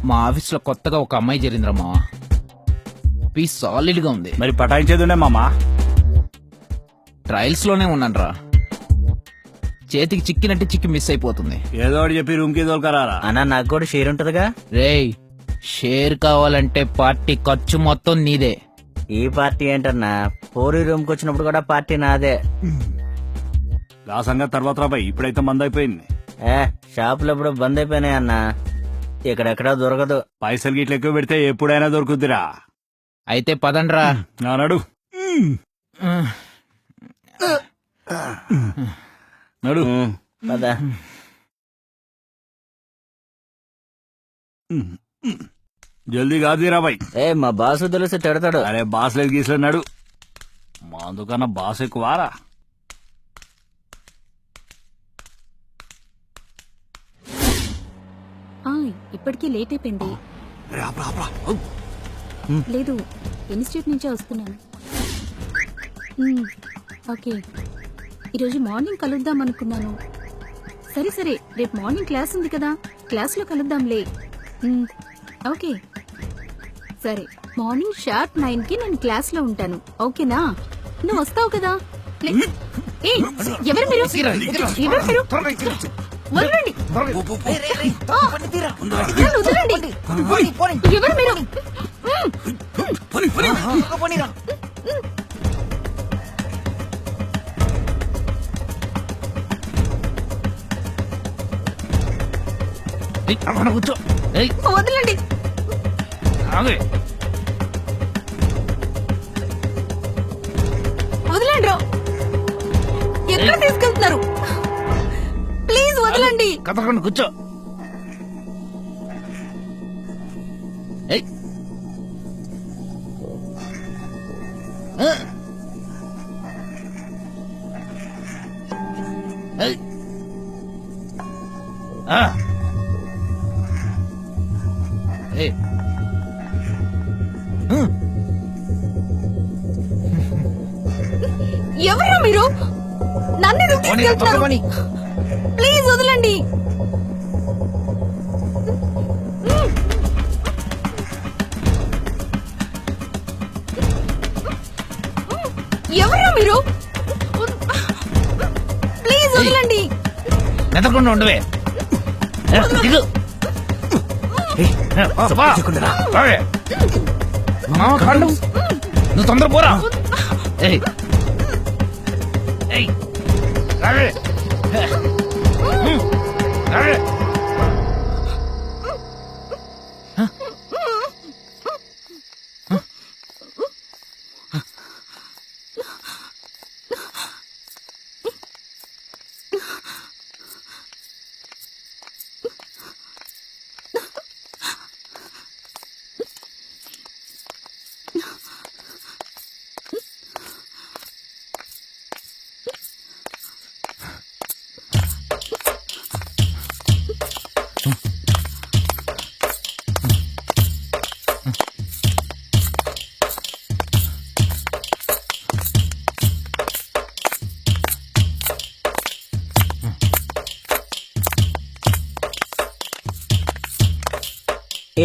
మా ఆఫీస్ లో కొత్తగా ఒక అమ్మాయి చేరిందిరా మావా. పీస్ సాలిడ్ గా ఉంది. మరి పటాయించేదుండే మామా. ట్రయల్స్ లోనే ఉన్నానరా. చేతికి చిక్కినట్టు చిక్కి మిస్ అయిపోతుంది. ఏదో ఒకటి చెప్పి రూమ్ కి దొరకరారా అన్నా. నాకు కూడా షేర్ ఉంటదిగా. రేయ్, షేర్ కావాలంటే పార్టీ ఖర్చు మొత్తం నీదే. ఈ పార్టీ ఏంటన్నా, పూరి రూమ్ కి వచ్చినప్పుడు కూడా పార్టీ నాదే. ఆ సంగతి తర్వాత రాబాయి, ఇప్పుడైతే మంద అయిపోయింది. షాపులు ఎప్పుడు బంద్ అయిపోయినాయి అన్నా, ఇక్కడెక్కడా దొరకదు. పైసలు గిట్ల ఎక్కువ పెడితే ఎప్పుడైనా దొరుకుద్దిరా. అయితే పదండ్రా. నడు నడు పద. జల్దీ కాదు రాబాయ్. మా బాసు తెలిసి తిడతాడు. అరే బాస్ లేదు గీసలేదు, నడు. మా అందుకన్నా బాస్ ఎక్కువారా. ఇప్పటికీ లేట్ అయిపోయింది. లేదు, ఇన్స్టిట్యూట్ నుంచే వస్తున్నాను. ఓకే, ఈరోజు మార్నింగ్ కలుద్దాం అనుకున్నాను. సరే సరే, రేపు మార్నింగ్ క్లాస్ ఉంది కదా, క్లాస్లో కలుద్దాంలే. ఓకే సరే, మార్నింగ్ షార్ప్ 9కి నేను క్లాస్లో ఉంటాను. ఓకేనా? నువ్వు వస్తావు కదా? ఎవరు మీరు? ఎవరు మీరు? వదలండి, వదలండి. ఎవరు మీరు? కూర్చో. వదలండి. వదలండి రా. ఎక్కడ తీసుకెళ్తున్నారు? ప్లీజ్ వదలండి. కదలకండి, కూర్చో. ఎవరు మీరు? నన్ను ఎందుకు తీసుకెళ్తున్నారు? ప్లీజ్ వదలండి. ఎవరు మీరు? ప్లీజ్ వదలండి. నెదకుండా ఉండవే. నువ్వు తొందర పోరా.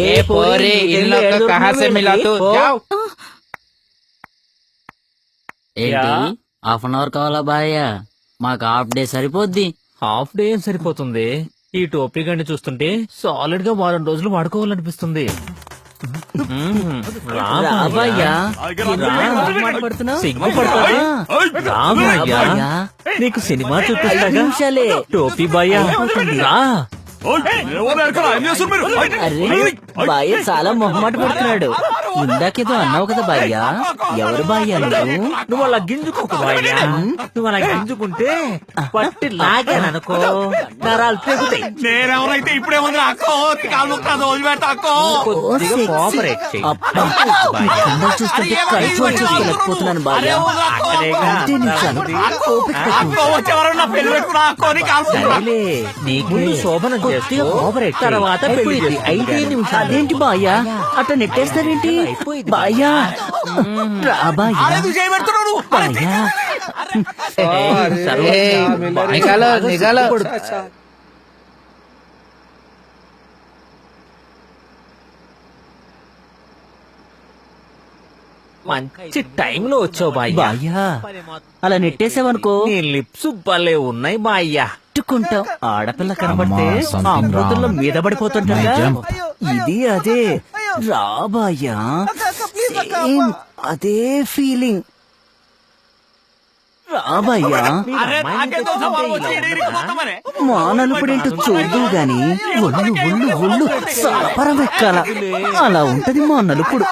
ఏ పోరే ఇన్ లోग तो कहां से मिला तू जाओ ఏంటి 1/2 అవర్ కావాలా బాయ్య మాకు హాఫ్ డే సరిపోద్ది. హాఫ్ డే ఏం సరిపోతుంది? ఈ టోపీ గండి చూస్తుంటే సాలిడ్ గా వారం రోజులు వాడుకోవాలనిపిస్తుంది. రా బాయ్యా. సిగ్గుపడుతుంది. రా బాయ్యా. నీకు సినిమా చూపిస్తాగా. టోపీ బాయ్యా రా. అరే బాయ్య చాలా మొహమాట పడుతున్నాడు. ఇందాకేదో అన్నావు కదా బాయ్యా, ఎవరు బాయ్యా నువ్వు అలా గింజుకోకు బాయ్యా. నువ్వు అలా గింజుకుంటే పట్టి లాగాననుకో నరాలు తెగుతాయి. నేనెవరైతే ఇప్పుడేముంది అక్కో కాలు ముక్కలు వదిలిపెడతా అక్కో. కొద్దిగా కోఆపరేట్ చెయ్యి. చూస్తుంటే కంట్రోల్ చేసుకోలేకపోతున్నాను బాయ్యా. అక్కో వచ్చేవారు నా పెళ్లి పెట్టుకున్నా అక్కో నీ కాలు సరేలే, ముందు శోభనం చేస్తే కోఆపరేట్ తర్వాత పెళ్లి చేసుకో. 5 నిమిషాలు. అదేంటి బాయ్యా అట్లా నెట్టేస్తారేంటి బాయ్యా? రా బాయ్యా. చేయబెడుతున్నావు బాయ్యా निकालो निकालो మంచి టైంలో వచ్చావు బాయ్యా. బాయ్యా అలా నెట్టేసావనుకో నీ లిప్స్ భలే ఉన్నాయి బాయ్యా. పట్టుకుంటాం. ఆడపిల్ల కనబడితే అమ్మా, something ఆంబోతుల్లో wrong. మీద పడిపోతుంటాం. My jump. ఇది అదే రాబాయ్యా, సేమ్ అదే ఫీలింగ్. రాబాయ్యా మా నలుపుడేంటో చూద్దు గాని ఒళ్ళు ఒళ్ళు ఒళ్ళు సాపరం ఎక్కాల. అలా ఉంటది మా నలుపుడు.